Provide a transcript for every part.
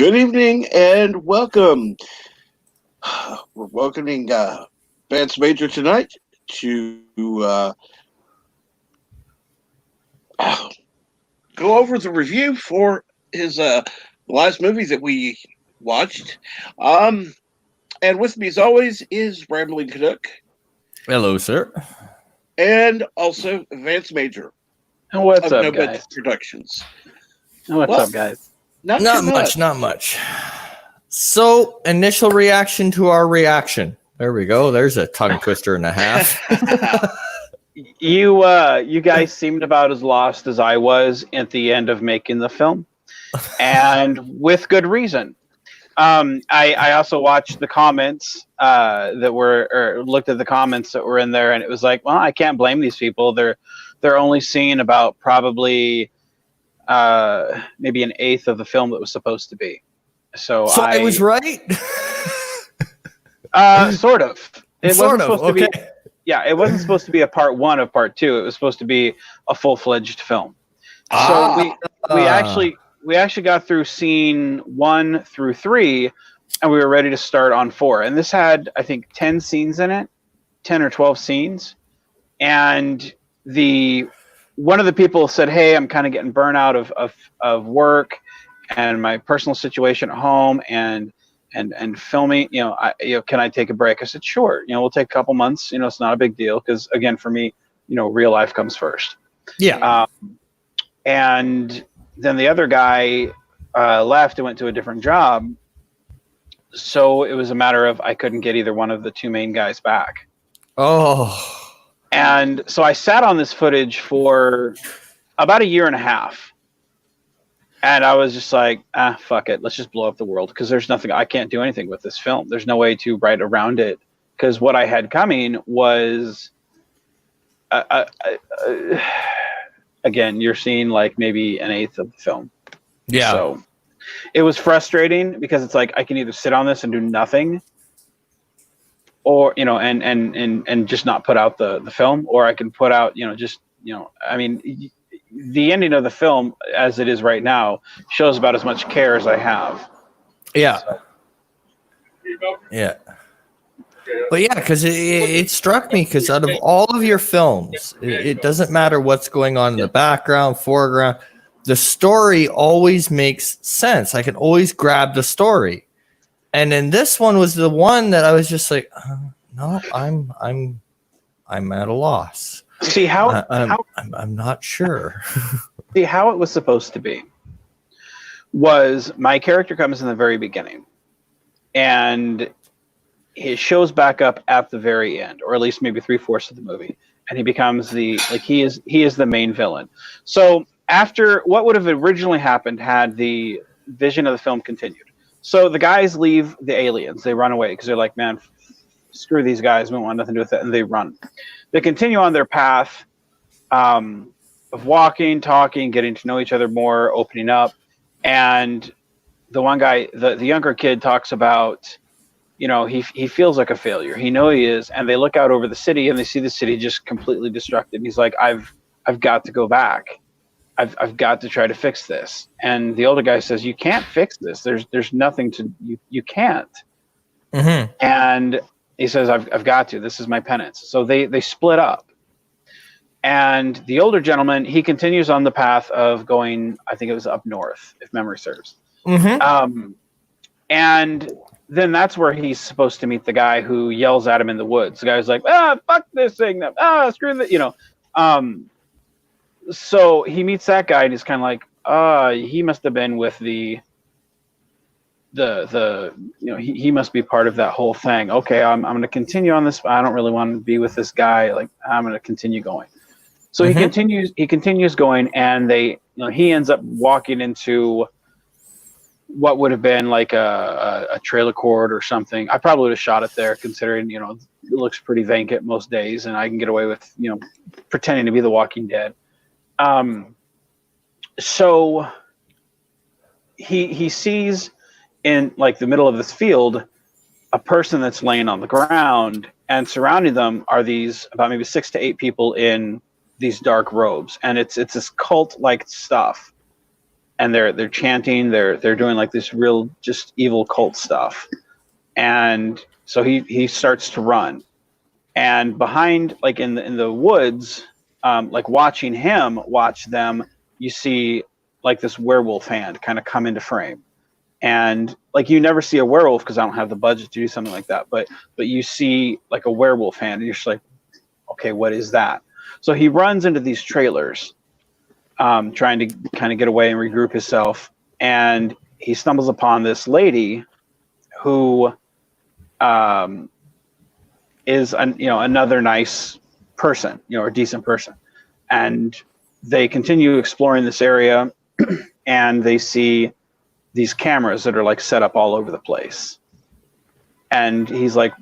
Good evening and welcome. We're welcoming Vance Major tonight to go over the review for his last movie that we watched. Um, and with me, as always, is Rambling Canuck Hello, sir. and also Vance Major What's of up, No Budget guys? Productions. What's Well, up, guys? Not too Not much. much, not much. So, initial reaction to our reaction. There we go. There's a tongue twister and a half. You guys seemed about as lost as I was at the end of making the film, and with good reason. I also watched the comments that were, or looked at the comments that were in there, and it was like, well, I can't blame these people. They're only seeing about probably maybe an eighth of the film that was supposed to be. So I was right. Sort of. It Sort wasn't of. supposed to Okay. be. Yeah, it wasn't supposed to be a part one of part two. It was supposed to be a full-fledged film. So we actually got through scene 1 through 3, and we were ready to start on 4. And this had, I think, 10 scenes in it, 10 or 12 scenes. And one of the people said, "Hey, I'm kind of getting burnt out of work and my personal situation at home and filming, can I take a break?" I said, "Sure, we'll take a couple months, it's not a big deal." Because again, for me, real life comes first. Yeah. And then the other guy left and went to a different job. So it was a matter of I couldn't get either one of the two main guys back. Oh. And so I sat on this footage for about a year and a half. And I was just like, fuck it. Let's just blow up the world. Because there's nothing, I can't do anything with this film. There's no way to write around it. Because what I had coming was, again, you're seeing like maybe an eighth of the film. Yeah. So it was frustrating because it's like I can either sit on this and do nothing, or and just not put out the film, or I can put out I mean, the ending of the film as it is right now shows about as much care as I have. Yeah. So. Yeah. But yeah, because it struck me, because out of all of your films, it doesn't matter what's going on in the background, foreground, the story always makes sense. I can always grab the story. And then this one was the one that I was just like, no, I'm at a loss. See I'm not sure. See how it was supposed to be was my character comes in the very beginning, and he shows back up at the very end, or at least maybe 3/4 of the movie, and he becomes he is the main villain. So after what would have originally happened had the vision of the film continued. So the guys leave the aliens, they run away because they're like, man, screw these guys, we don't want nothing to do with it, and they run. They continue on their path of walking, talking, getting to know each other more, opening up, and the one guy, the younger kid, talks about, he feels like a failure. He knows he is, and they look out over the city and they see the city just completely destructed. And he's like, I've got to go back. I've got to try to fix this. And the older guy says, you can't fix this. There's nothing to you can't. Mm-hmm. And he says, I've got to. This is my penance. So they split up. And the older gentleman, he continues on the path of going, I think it was up north, if memory serves. Mm-hmm. And then that's where he's supposed to meet the guy who yells at him in the woods. The guy's like, fuck this thing. Screw that, So he meets that guy and he's kind of like, he must have been with he must be part of that whole thing. Okay, I'm going to continue on this. I don't really want to be with this guy. Like, I'm going to continue going. So he continues going, and he ends up walking into what would have been like a trailer court or something. I probably would have shot it there, considering, it looks pretty vacant most days, and I can get away with, pretending to be the Walking Dead. So he sees in like the middle of this field a person that's laying on the ground, and surrounding them are these about maybe 6 to 8 people in these dark robes, and it's this cult like stuff. and they're chanting, they're doing like this real just evil cult stuff. And so he starts to run, and behind, like in the woods, like watching him watch them, you see like this werewolf hand kind of come into frame. And like you never see a werewolf because I don't have the budget to do something like that, but you see like a werewolf hand, and you're just like, okay, what is that? So he runs into these trailers, trying to kind of get away and regroup himself, and he stumbles upon this lady who is another nice person, or decent person, and they continue exploring this area, and they see these cameras that are like set up all over the place, and he's like,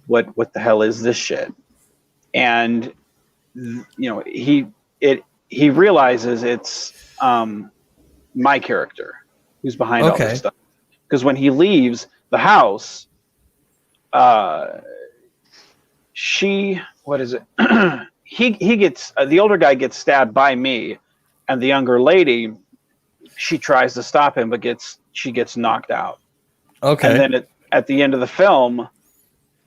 what the hell is this shit? And he realizes it's my character who's behind all this stuff, because when he leaves the house, he gets the older guy gets stabbed by me, and the younger lady, she tries to stop him, but she gets knocked out. Okay. And then at the end of the film,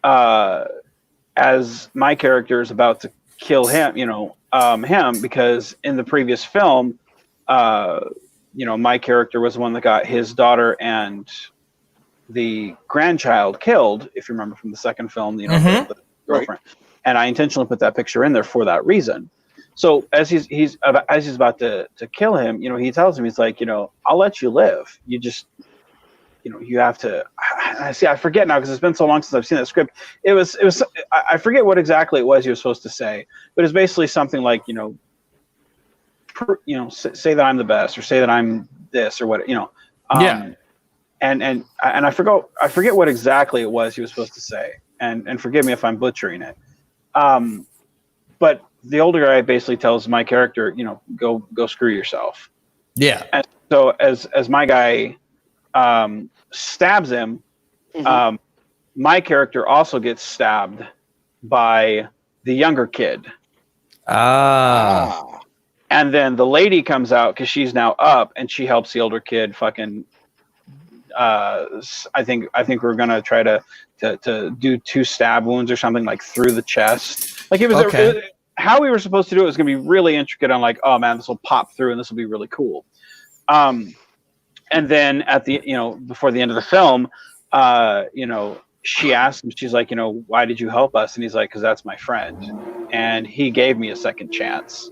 as my character is about to kill him, him, because in the previous film, my character was the one that got his daughter and the grandchild killed, if you remember from the second film, the girlfriend. Right. And I intentionally put that picture in there for that reason. So as he's about to kill him, he tells him, he's like, I'll let you live. You just, you have to. I forget now because it's been so long since I've seen that script. It was. I forget what exactly it was he was supposed to say, but it's basically something like, say that I'm the best, or say that I'm this, or what, yeah. And I forget what exactly it was he was supposed to say, and forgive me if I'm butchering it. But the older guy basically tells my character, go screw yourself. Yeah. And so as my guy stabs him, my character also gets stabbed by the younger kid. And then the lady comes out because she's now up, and she helps the older kid fucking. I think we're gonna try to do 2 stab wounds or something, like through the chest. Like it was how we were supposed to do it was gonna be really intricate. On like, oh man, this will pop through and this will be really cool. And then at the before the end of the film, she asked him, she's like, why did you help us? And he's like, because that's my friend, and he gave me a second chance.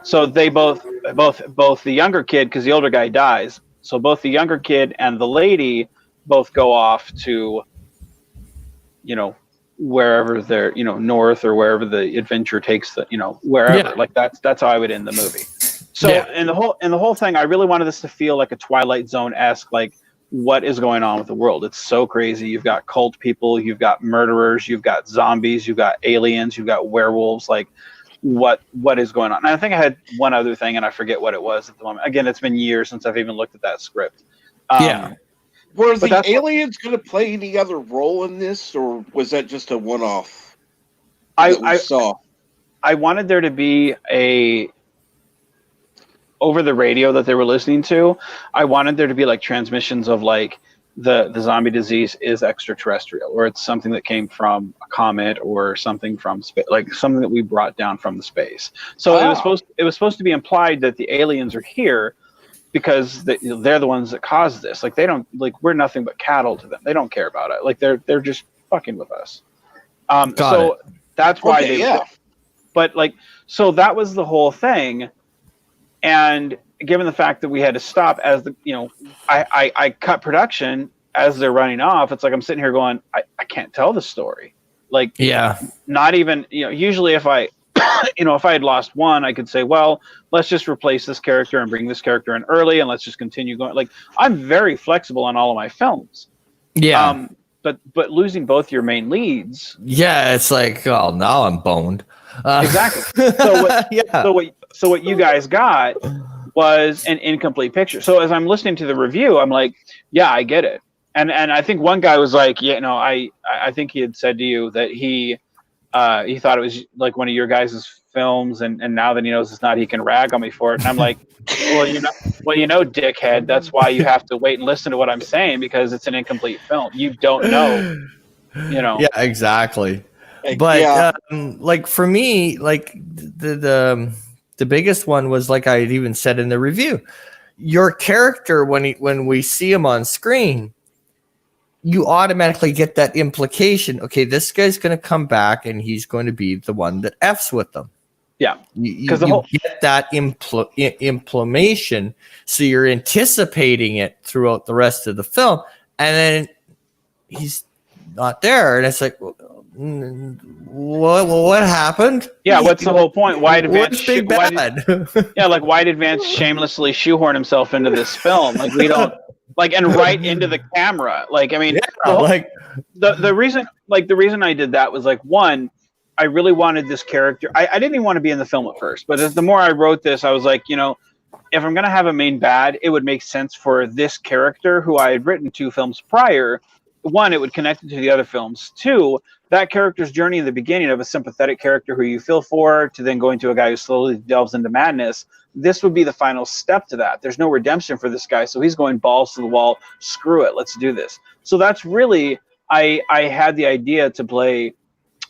So they both the younger kid, because the older guy dies. So both the younger kid and the lady both go off to, wherever they're, north, or wherever the adventure takes the, wherever. Yeah. Like that's how I would end the movie. So in the whole thing, I really wanted this to feel like a Twilight Zone-esque, like what is going on with the world. It's so crazy. You've got cult people, you've got murderers, you've got zombies, you've got aliens, you've got werewolves, like what is going on. And I think I had one other thing, and I forget what it was at the moment. Again, it's been years since I've even looked at that script. Were the aliens going to play any other role in this, or was that just a one-off I saw? I wanted there to be a over the radio that they were listening to. I wanted there to be like transmissions of like the zombie disease is extraterrestrial, or it's something that came from a comet, or something from space, like something that we brought down from the space. So it was supposed to be implied that the aliens are here because they're the ones that caused this. Like they don't, like we're nothing but cattle to them. They don't care about it. Like they're just fucking with us. So that's why But like, so that was the whole thing. And given the fact that we had to stop as I cut production as they're running off, it's like I'm sitting here going, I can't tell the story. Like, not even, usually if I, if I had lost one, I could say, well, let's just replace this character and bring this character in early, and let's just continue going. Like, I'm very flexible on all of my films. Yeah. But losing both your main leads. Yeah, it's like, oh, now I'm boned. Exactly. So what you guys got was an incomplete picture. So as I'm listening to the review, I'm like, yeah, I get it. And I think one guy was like, I think he had said to you that he thought it was like one of your guys' films, and now that he knows it's not, he can rag on me for it. And I'm like, well, dickhead, that's why you have to wait and listen to what I'm saying, because it's an incomplete film. You don't know, Yeah, exactly. But Yeah. like for me, like the biggest one was, like I had even said in the review, your character when we see him on screen, you automatically get that implication. Okay, this guy's going to come back and he's going to be the one that F's with them. Yeah, because you get that implementation, so you're anticipating it throughout the rest of the film, and then he's not there, and it's like, what happened? Yeah, what's the whole point? Why did Vance? Big bad? Why did Vance shamelessly shoehorn himself into this film? Like, we don't like, and right into the camera. Like, I mean, the reason I did that was, like, one, I really wanted this character. I didn't even want to be in the film at first, but the more I wrote this, I was like, if I'm going to have a main bad, it would make sense for this character who I had written 2 films prior. One, it would connect it to the other films. 2, that character's journey in the beginning of a sympathetic character who you feel for, to then going to a guy who slowly delves into madness. This would be the final step to that. There's no redemption for this guy, so he's going balls to the wall. Screw it, let's do this. So that's really, I had the idea to play.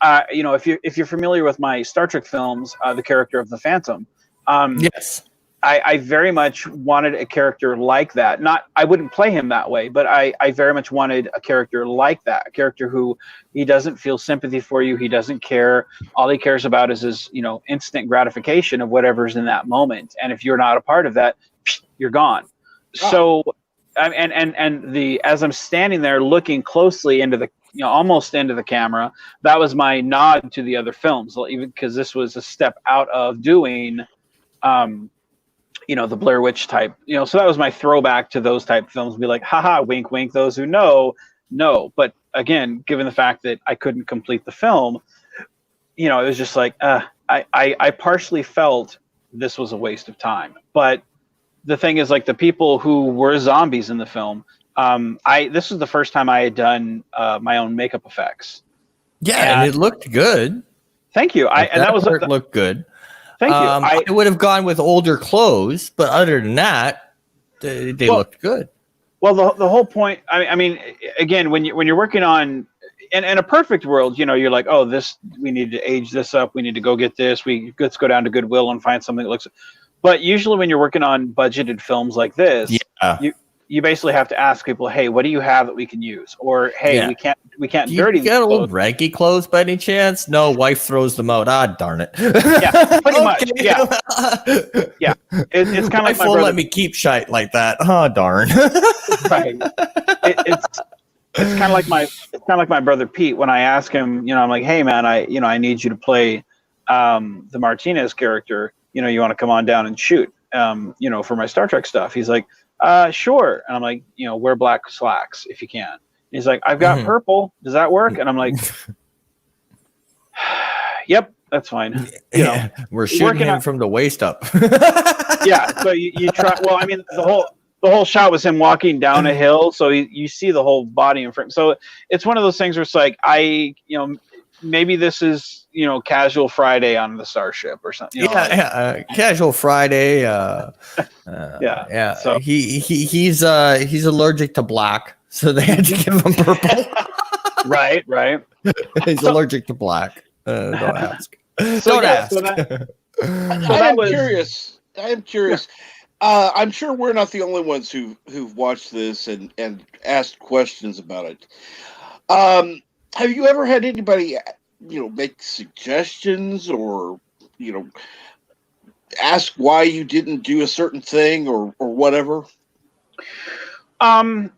If you're familiar with my Star Trek films, the character of the Phantom, yes, I very much wanted a character like that. I wouldn't play him that way, but I very much wanted a character like that, a character who he doesn't feel sympathy for you. He doesn't care. All he cares about is his, instant gratification of whatever's in that moment. And if you're not a part of that, you're gone. Oh. So, as I'm standing there looking closely into the, almost into the camera, that was my nod to the other films, even because this was a step out of doing, the Blair Witch type, so that was my throwback to those type of films. Be like, haha, wink, wink. Those who know. But again, given the fact that I couldn't complete the film, it was just like, I partially felt this was a waste of time. But the thing is, like, the people who were zombies in the film, this was the first time I had done my own makeup effects. Yeah, and it looked good. Thank you. That looked good. Thank you. I would have gone with older clothes, but other than that, they looked good. Well, the whole point. I mean, again, when you're working on, in a perfect world, you're like, oh, we need to age this up. We need to go get this. Let's go down to Goodwill and find something that looks. But usually, when you're working on budgeted films like this, you basically have to ask people, hey, what do you have that we can use? Or, hey, we can't dirty these clothes. You got old raggy clothes by any chance? No, wife throws them out. Ah, darn it. Yeah, pretty much. Yeah. Yeah. It's kind of like my brother. Let me keep shite like that. Oh, darn. Right. It's kind of like my brother Pete. When I ask him, I'm like, hey man, I need you to play the Martinez character. You want to come on down and shoot, for my Star Trek stuff. He's like, sure. And I'm like, wear black slacks if you can. And he's like, I've got purple. Does that work? And I'm like, yep, that's fine. We're shooting him from the waist up. Yeah. So you try. Well, I mean, the whole shot was him walking down a hill, so you see the whole body in front. So it's one of those things where it's like, maybe this is, casual Friday on the Starship or something. Casual Friday. Yeah. So he's allergic to black, so they had to give him purple. Right. He's allergic to black. Don't ask. Don't ask. I am curious. I'm sure we're not the only ones who've watched this and asked questions about it. Have you ever had anybody, make suggestions or, ask why you didn't do a certain thing or whatever? Not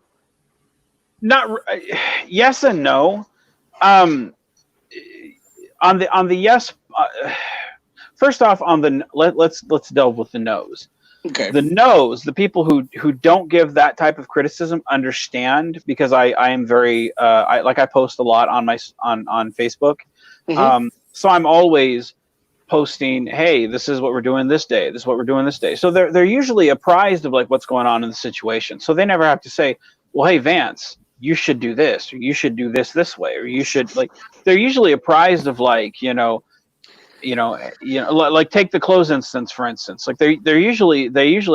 yes and no. On the yes, first off, let's delve with the no's. Okay. The no's, the people who don't give that type of criticism understand, because I am very I post a lot on on Facebook. Mm-hmm. So I'm always posting, hey, this is what we're doing this day. This is what we're doing this day. So they're usually apprised of like what's going on in the situation. So they never have to say, well, hey, Vance, you should do this, or you should do this way, or you should, like, they're usually apprised of, like, like take the clothes instance for instance. Like they usually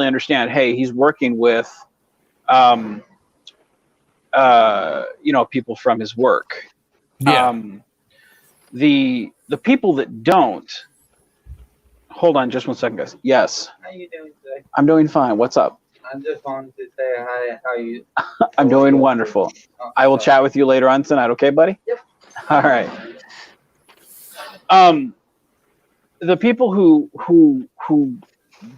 understand. Hey, he's working with, people from his work. Yeah. The people that don't. Hold on, just 1 second, guys. Yes. How you doing today? I'm doing fine. What's up? I just wanted to say hi. How you? I'm doing wonderful. Oh, I will sorry. chat with you later on tonight. Okay, buddy? Yep. All right. The people who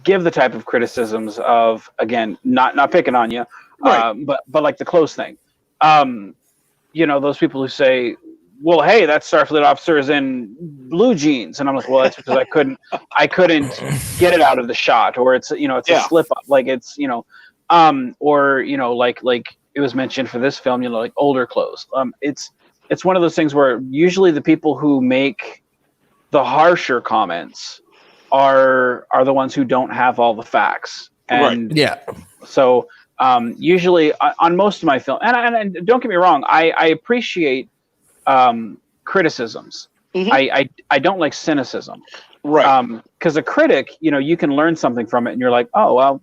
give the type of criticisms of, again, not picking on you, Right. but like the clothes thing. Those people who say, well, hey, that Starfleet officer is in blue jeans, and I'm like, well, that's because I couldn't get it out of the shot, or it's a slip up, like it's or like it was mentioned for this film, like older clothes. It's one of those things where usually the people who make the harsher comments are the ones who don't have all the facts, and Right. Yeah. so usually on most of my film, and don't get me wrong, I appreciate criticisms. Mhm. I don't like cynicism. Right. Because a critic, you can learn something from it, and you're like, oh well,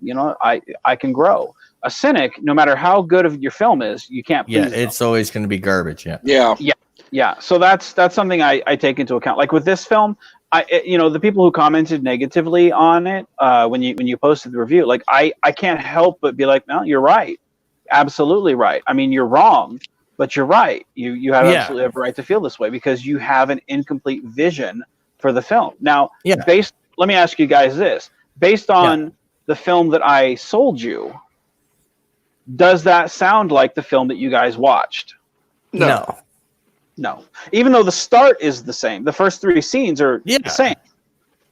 I can grow. A cynic, no matter how good of your film is, you can't please Yeah. them. It's always going to be garbage. Yeah. Yeah. Yeah. So that's something I take into account. Like with this film, the people who commented negatively on it when you posted the review, like I can't help but be like, no, you're right, absolutely right. I mean, you're wrong, but you're right. You have absolutely have a right to feel this way because you have an incomplete vision for the film. Now, let me ask you guys this: based on the film that I sold you, does that sound like the film that you guys watched? No. No. Even though the start is the same, the first 3 scenes are the same.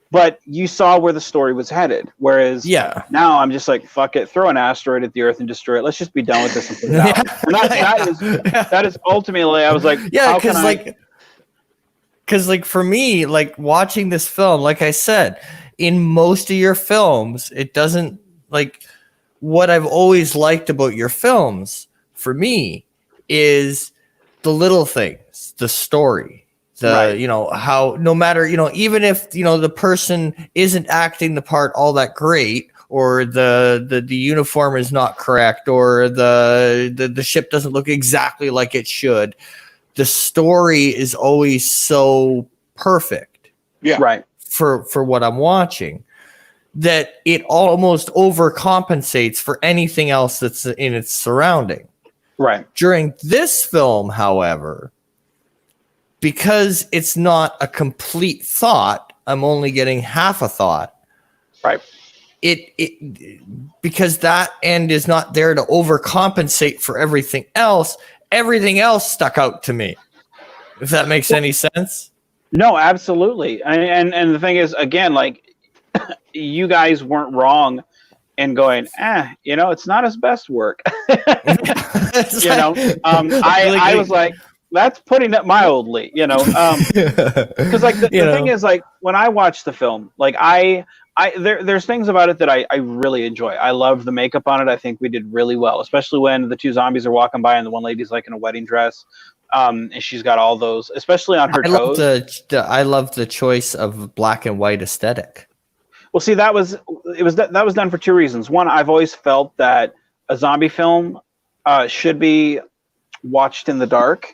But you saw where the story was headed. Whereas now I'm just like, fuck it, throw an asteroid at the Earth and destroy it. Let's just be done with this and put it out. And that is ultimately, I was like, because like for me, like watching this film, like I said, in most of your films, it doesn't, like, what I've always liked about your films for me is the little things, the story, how no matter, even if, the person isn't acting the part all that great, or the uniform is not correct, or the ship doesn't look exactly like it should, the story is always so perfect. Yeah. Right. For what I'm watching, that it almost overcompensates for anything else that's in its surrounding. Right. During this film, however, because it's not a complete thought, I'm only getting half a thought. Right. It because that end is not there to overcompensate for everything else stuck out to me. If that makes any sense. No, absolutely. And the thing is, again, like, you guys weren't wrong in going, it's not his best work. I was like, that's putting it mildly, because like the thing is, like, when I watch the film, like there's things about it that I really enjoy. I love the makeup on it. I think we did really well, especially when the 2 zombies are walking by and the one lady's like in a wedding dress. And she's got all those, especially on her toes. I love the choice of black and white aesthetic. Well, see, that was done for 2 reasons. One, I've always felt that a zombie film should be watched in the dark,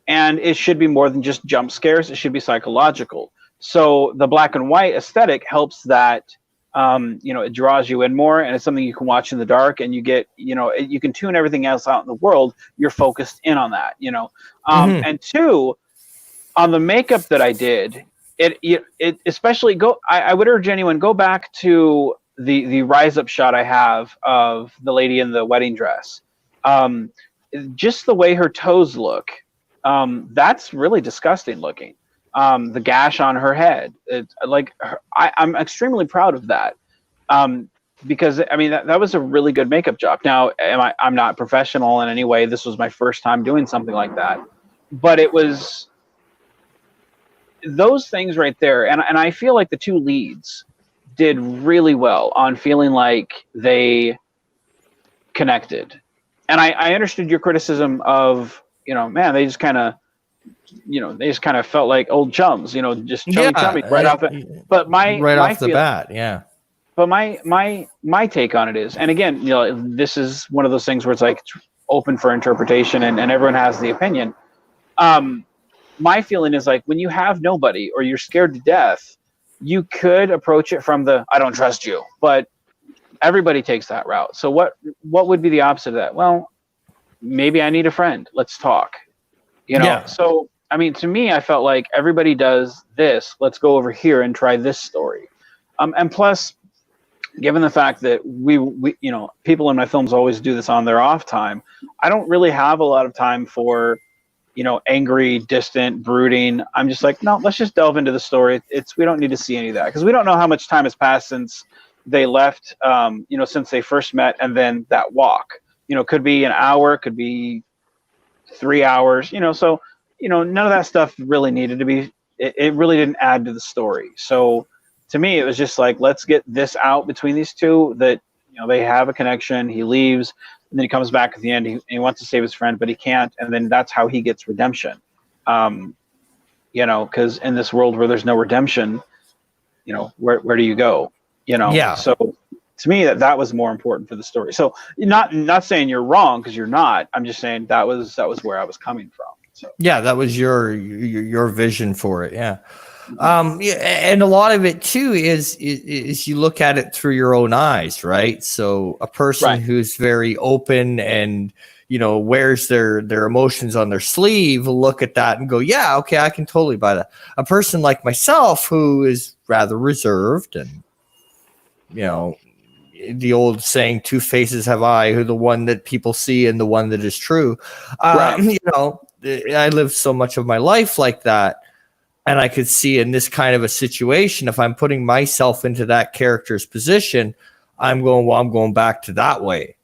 and it should be more than just jump scares. It should be psychological. So the black and white aesthetic helps that. It draws you in more, and it's something you can watch in the dark, and you get, you can tune everything else out in the world. You're focused in on that, And 2, on the makeup that I did, it especially I would urge anyone, go back to the rise up shot I have of the lady in the wedding dress. Just the way her toes look, that's really disgusting looking. The gash on her head, I'm extremely proud of that, because I mean that was a really good makeup job. Now, I'm not professional in any way. This was my first time doing something like that, but it was those things right there, and I feel like the 2 leads did really well on feeling like they connected. And I understood your criticism of, man, they just kind of they just kind of felt like old chums, just chummy right off the. But right off the bat, yeah. But my take on it is, and again, this is one of those things where it's like it's open for interpretation, and everyone has the opinion. My feeling is like when you have nobody or you're scared to death, you could approach it from the I don't trust you, but everybody takes that route. So what would be the opposite of that? Well, maybe I need a friend. Let's talk. Yeah. So I mean, to me, I felt like everybody does this. Let's go over here and try this story. And plus, given the fact that we people in my films always do this on their off time, I don't really have a lot of time for angry, distant, brooding. I'm just like, no, let's just delve into the story. We don't need to see any of that because we don't know how much time has passed since they left, since they first met, and then that walk. Could be an hour, could be 3 hours. So none of that stuff really needed to be. It really didn't add to the story. So to me, it was just like, let's get this out between these two that they have a connection. He leaves. And then he comes back at the end. He wants to save his friend, but he can't. And then that's how he gets redemption. Because in this world where there's no redemption, where do you go? Yeah. So to me, that was more important for the story. So not saying you're wrong because you're not. I'm just saying that was where I was coming from. So yeah, that was your vision for it. Yeah. And a lot of it too is you look at it through your own eyes, right? So a person who's very open and wears their emotions on their sleeve will look at that and go, yeah, okay, I can totally buy that. A person like myself who is rather reserved and the old saying, two faces have I, who the one that people see and the one that is true. I lived so much of my life like that. And I could see in this kind of a situation, if I'm putting myself into that character's position, I'm going back to that way,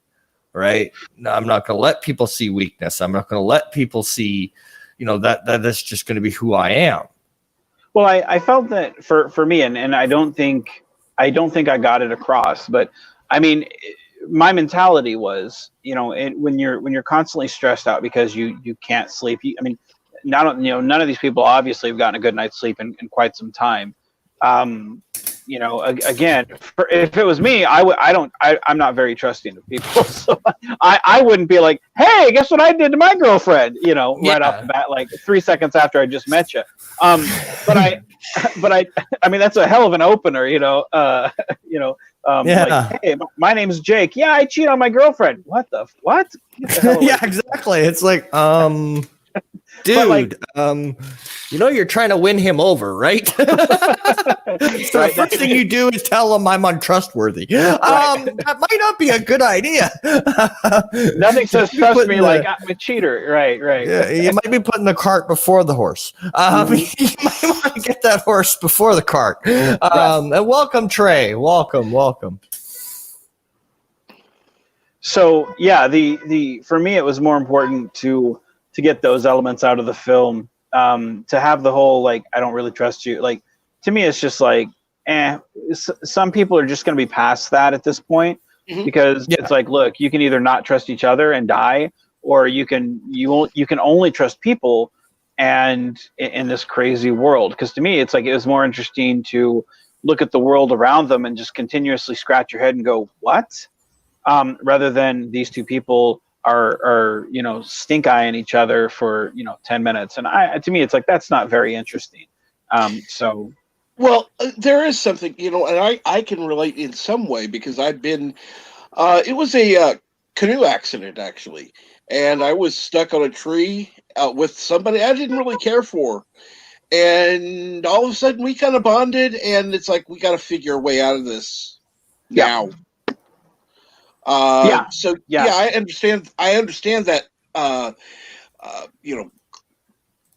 right? No, I'm not going to let people see weakness. I'm not going to let people see, that's just going to be who I am. Well, I felt that for me, and I don't think I got it across, but I mean, my mentality was, when you're constantly stressed out because you can't sleep. None of these people obviously have gotten a good night's sleep in quite some time. Again, if it was me, I'm not very trusting of people. So I wouldn't be like, hey, guess what I did to my girlfriend? Right off the bat, like 3 seconds after I just met you. But I mean, that's a hell of an opener, like, hey, my name's Jake. Yeah, I cheat on my girlfriend. What? Get the hell yeah, exactly. It's like, dude, you're trying to win him over, right? So the first thing you do is tell him I'm untrustworthy. That might not be a good idea. Nothing says trust me like I'm a cheater. Right. Yeah, you might be putting the cart before the horse. You might want to get that horse before the cart. And welcome, Trey. Welcome. So yeah, the for me it was more important to get those elements out of the film, to have the whole, like, I don't really trust you. Like, to me, it's just like, some people are just going to be past that at this point, because it's like, look, you can either not trust each other and die, or you can only trust people and in this crazy world. Because to me, it's like, it was more interesting to look at the world around them and just continuously scratch your head and go, what? Rather than these two people are stink eyeing each other for 10 minutes, and to me it's like, that's not very interesting. There is something, and I can relate in some way, because I've been it was a canoe accident actually, and I was stuck on a tree with somebody I didn't really care for, and all of a sudden we kind of bonded, and it's like, we got to figure a way out of this now. I understand that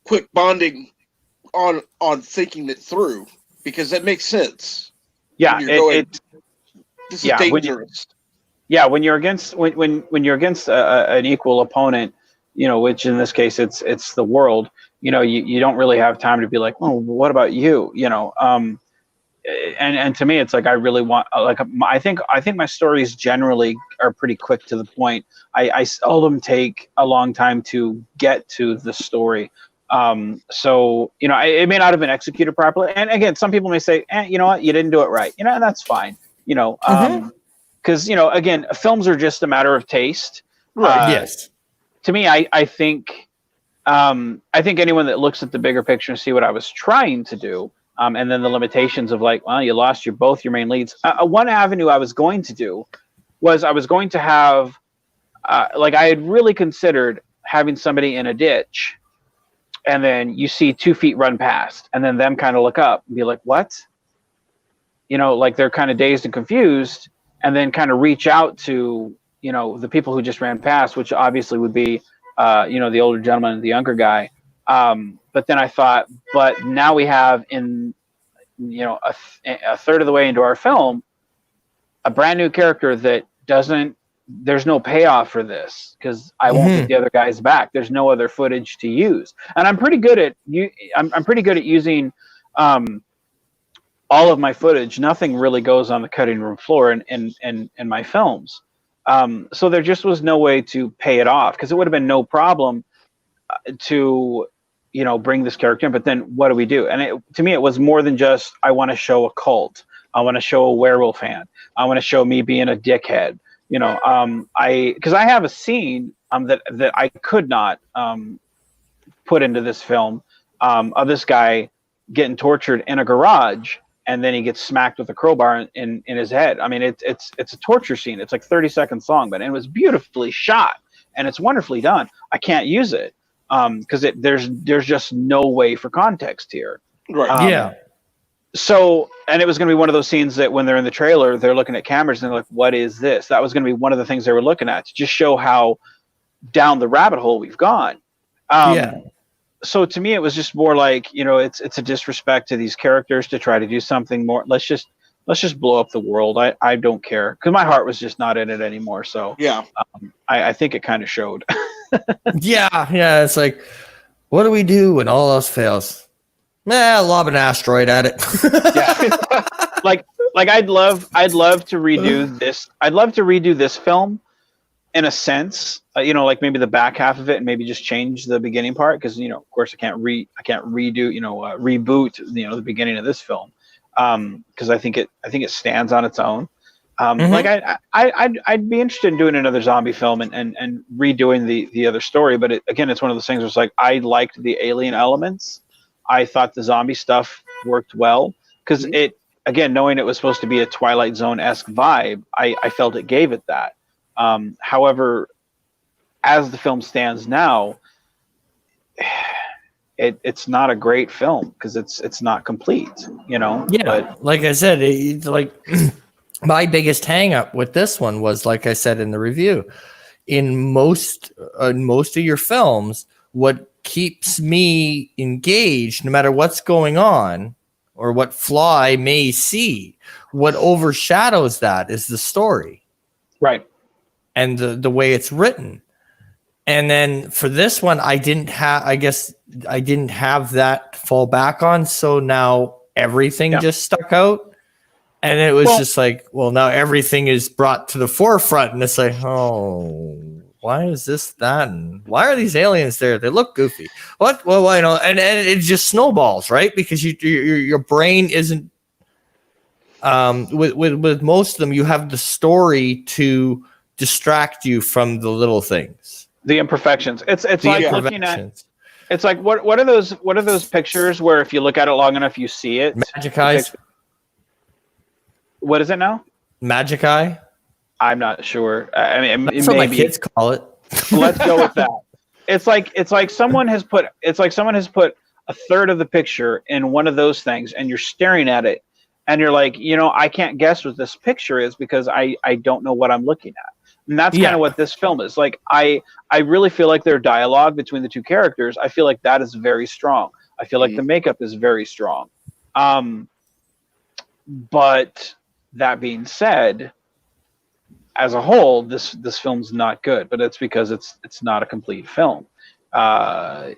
quick bonding on thinking it through, because that makes sense. Yeah, this is dangerous. When you're against an equal opponent, which in this case it's the world, you don't really have time to be like, oh, what about you? And to me, it's like, I really want, like, I think my stories generally are pretty quick to the point. I seldom take a long time to get to the story. So it may not have been executed properly. And again, some people may say, you know what, you didn't do it right. And that's fine. Because again, films are just a matter of taste. Right. Yes. To me, I think anyone that looks at the bigger picture and see what I was trying to do, and then the limitations of like, well, you lost both your main leads. One avenue I was going to do was I was going to have, I had really considered having somebody in a ditch, and then you see 2 feet run past, and then them kind of look up and be like, what? Like they're kind of dazed and confused, and then kind of reach out to, the people who just ran past, which obviously would be, the older gentleman and the younger guy. But then I thought, but now we have a third of the way into our film, a brand new character that there's no payoff for this because I won't get the other guys back. There's no other footage to use, and I'm pretty good at using all of my footage. Nothing really goes on the cutting room floor in my films. So there just was no way to pay it off because it would have been no problem to bring this character in. But then what do we do? And to me, it was more than just I want to show a cult. I want to show a werewolf fan. I want to show me being a dickhead. Because I have a scene that I could not put into this film of this guy getting tortured in a garage, and then he gets smacked with a crowbar in his head. I mean, it's a torture scene. It's like 30 seconds long, but it was beautifully shot and it's wonderfully done. I can't use it because there's just no way for context here. Right. Yeah. So, and it was going to be one of those scenes that when they're in the trailer, they're looking at cameras and they're like, what is this? That was going to be one of the things they were looking at to just show how down the rabbit hole we've gone. So to me, it was just more like, it's a disrespect to these characters to try to do something more. Let's just blow up the world. I don't care because my heart was just not in it anymore. So yeah, I think it kind of showed. Yeah. It's like, what do we do when all else fails? Lob an asteroid at it. Yeah. like I'd love to redo this. I'd love to redo this film in a sense, like maybe the back half of it and maybe just change the beginning part. Cause of course I can't redo, reboot, the beginning of this film. Cause I think it stands on its own. Like I'd be interested in doing another zombie film and redoing the other story. But it's one of those things where it's like, I liked the alien elements. I thought the zombie stuff worked well because knowing it was supposed to be a Twilight Zone-esque vibe, I felt it gave it that. However, as the film stands now, it's not a great film because it's not complete, Yeah, but like I said, my biggest hang up with this one was, like I said in the review, in most of your films, what keeps me engaged, no matter what's going on or what flaw I may see, what overshadows that is the story. Right. And the way it's written. And then for this one, I didn't have that fall back on. So now everything just stuck out. And it was just like, well, now everything is brought to the forefront. And it's like, oh, why is this that? And why are these aliens there? They look goofy. What? Well, and it just snowballs, right? Because your brain isn't, with most of them, you have the story to distract you from the little things, the imperfections. It's like looking at. It's like what are those pictures where if you look at it long enough you see it? Magic eyes. What is it now? Magic eye. I'm not sure. I mean, that's what my kids call it. Let's go with that. It's like someone has put a third of the picture in one of those things, and you're staring at it, and you're like, I can't guess what this picture is because I don't know what I'm looking at. And that's kind of what this film is. Like, I really feel like their dialogue between the two characters, I feel like that is very strong. I feel like the makeup is very strong. But that being said, as a whole, this film's not good. But it's because it's not a complete film. And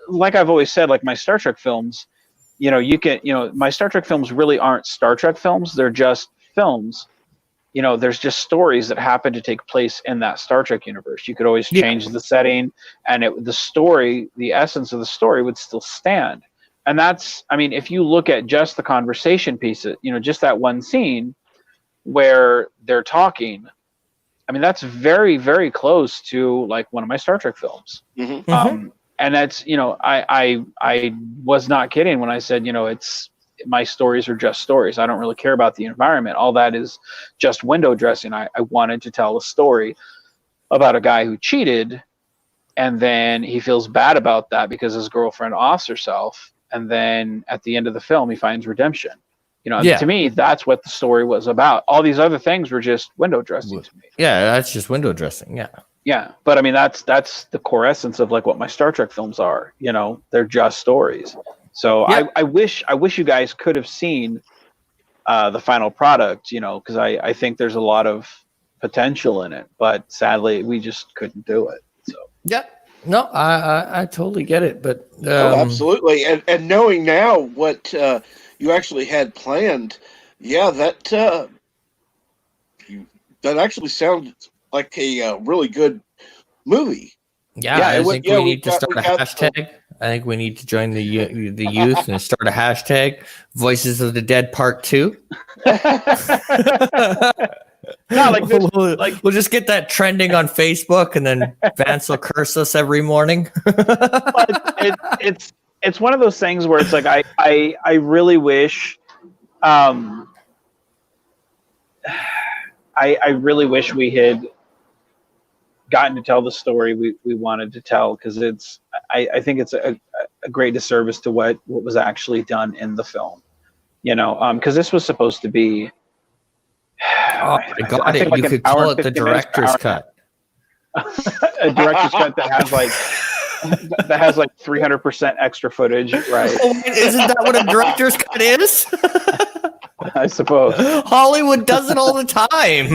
like I've always said, like my Star Trek films, my Star Trek films really aren't Star Trek films. They're just films there's just stories that happen to take place in that Star Trek universe. You could always change the setting, and the essence of the story would still stand. And that's, I mean, if you look at just the conversation pieces, just that one scene where they're talking, I mean, that's very, very close to like one of my Star Trek films. And that's, I was not kidding when I said, it's, my stories are just stories. I don't really care about the environment. All that is just window dressing. I wanted to tell a story about a guy who cheated, and then he feels bad about that because his girlfriend offs herself. And then at the end of the film, he finds redemption. To me, that's what the story was about. All these other things were just window dressing to me. Yeah, that's just window dressing. Yeah. Yeah, but I mean, that's the core essence of like what my Star Trek films are. They're just stories. So I wish you guys could have seen the final product. Because I think there's a lot of potential in it, but sadly we just couldn't do it. So no, I totally get it, but absolutely, and knowing now what you actually had planned, that actually sounds like a really good movie. I think we need to start a hashtag. I think we need to join the youth and start a hashtag. Voices of the Dead Part 2. No, like this, we'll just get that trending on Facebook, and then Vance will curse us every morning. It's one of those things where it's like I really wish, I really wish we had gotten to tell the story we wanted to tell, because I think it's a great disservice to what was actually done in the film, because this was supposed to be. Oh my God! You could call it the director's cut. A director's cut that has like 300% extra footage, right? Oh, isn't that what a director's cut is? I suppose Hollywood does it all the time.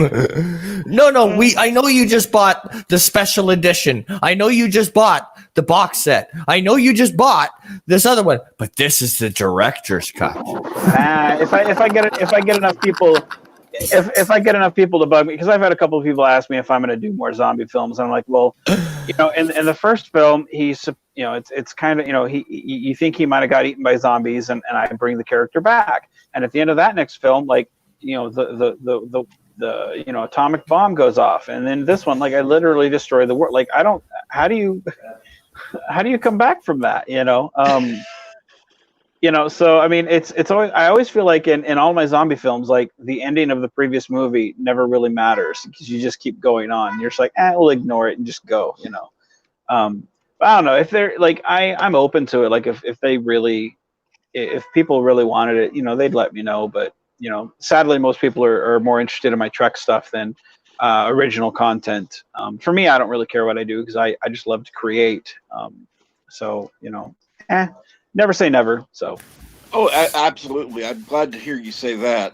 No, I know you just bought the special edition. I know you just bought the box set. I know you just bought this other one, but this is the director's cut. If I get enough people. If I get enough people to bug me, because I've had a couple of people ask me if I'm going to do more zombie films, and I'm like, well, in the first film, he's, it's kind of, you think he might have got eaten by zombies, and I bring the character back, and at the end of that next film, like, the atomic bomb goes off, and then this one, like, I literally destroy the world. Like, how do you come back from that? So I mean, it's always, I always feel like in all my zombie films, like the ending of the previous movie never really matters, because you just keep going on. You're just like, we'll ignore it and just go, I don't know if they're like, I'm open to it. Like if people really wanted it, they'd let me know. But sadly, most people are more interested in my Trek stuff than original content. For me, I don't really care what I do, because I just love to create. So never say never. So, absolutely. I'm glad to hear you say that.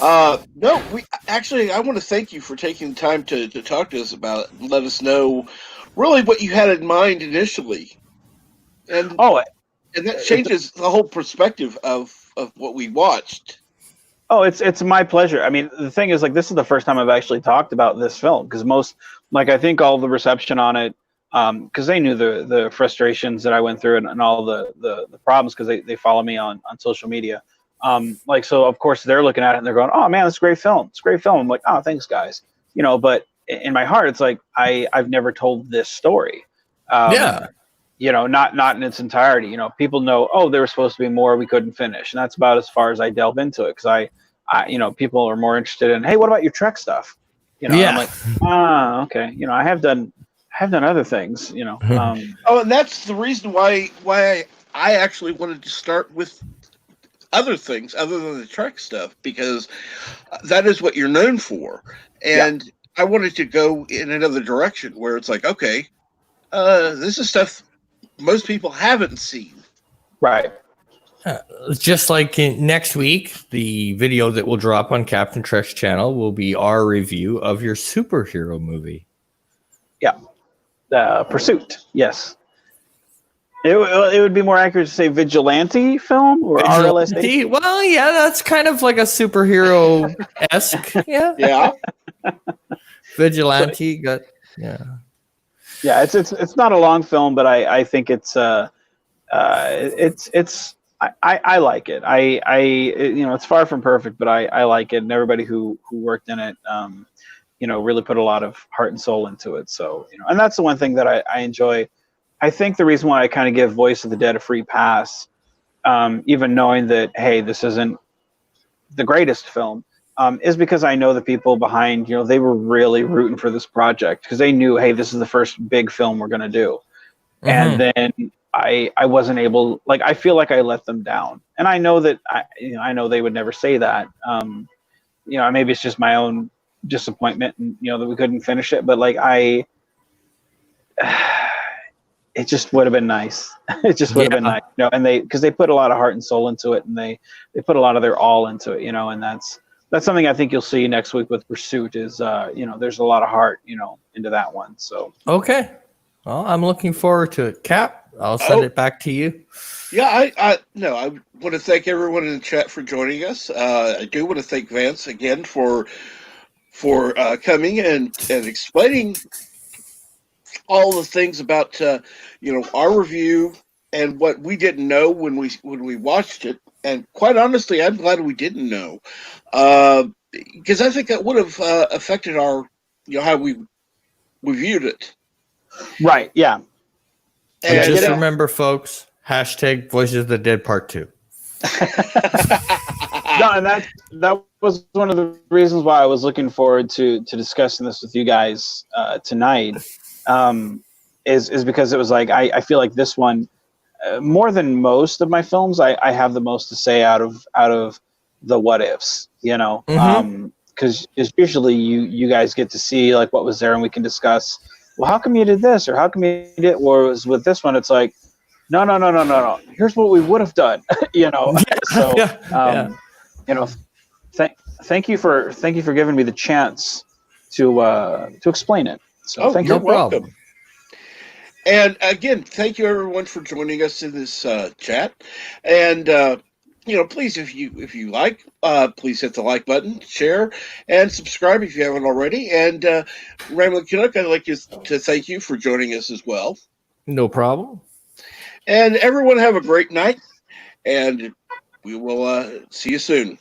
No, I want to thank you for taking the time to talk to us about it and let us know really what you had in mind initially. And that changes the whole perspective of what we watched. Oh, it's my pleasure. I mean, the thing is, like, this is the first time I've actually talked about this film, because I think all the reception on it, because they knew the frustrations that I went through and all the problems, because they follow me on social media. So of course they're looking at it and they're going, "Oh man, it's a great film. It's a great film." I'm like, "Oh, thanks guys." But in my heart, it's like, I've never told this story. Not in its entirety. People know, oh, there was supposed to be more, we couldn't finish. And that's about as far as I delve into it. Cause I people are more interested in, hey, what about your Trek stuff? I'm like, okay. I have done other things, and that's the reason why I actually wanted to start with other things other than the Trek stuff, because that is what you're known for. And I wanted to go in another direction where it's like, okay, this is stuff most people haven't seen. Right. Just like next week, the video that will drop on Captain Trek's channel will be our review of your superhero movie. Yeah. Pursuit. Yes. It would be more accurate to say vigilante film or Vigilante? RLSA. Well, yeah, that's kind of like a superhero-esque. Yeah. Yeah. Vigilante got Yeah, it's not a long film, but I think it's I like it. It's far from perfect, but I like it, and everybody who worked in it, really put a lot of heart and soul into it. So, and that's the one thing that I enjoy. I think the reason why I kind of give Voice of the Dead a free pass, even knowing that, hey, this isn't the greatest film, is because I know the people behind, they were really rooting for this project because they knew, hey, this is the first big film we're going to do. And then I wasn't able, like, I feel like I let them down. And I know that, I know they would never say that. Maybe it's just my own disappointment and, that we couldn't finish it. But, like, it just would have been nice. It just would have been nice, and because they put a lot of heart and soul into it, and they put a lot of their all into it, and that's something I think you'll see next week with Pursuit is, there's a lot of heart, into that one. So. Okay. Well, I'm looking forward to it. Cap, I'll send it back to you. Yeah, I want to thank everyone in the chat for joining us. I do want to thank Vance again for coming and explaining all the things about our review and what we didn't know when we watched it. And quite honestly, I'm glad we didn't know, because I think that would have affected our how we viewed it. Right. Yeah. And just remember, folks, # Voices of the Dead Part 2. No, and that was one of the reasons why I was looking forward to discussing this with you guys tonight. Is because it was like I feel like this one, more than most of my films, I have the most to say out of the what ifs, because usually you guys get to see like what was there and we can discuss. Well, how come you did this, or how come you did? Whereas with this one, it's like, no. Here's what we would have done, So, thank you for giving me the chance to explain it. So thank you. You're welcome. And again, thank you everyone for joining us in this chat. And please, if you like, please hit the like button, share, and subscribe if you haven't already. And Ramlin Canuck, I'd like to thank you for joining us as well. No problem. And everyone have a great night, and we will see you soon.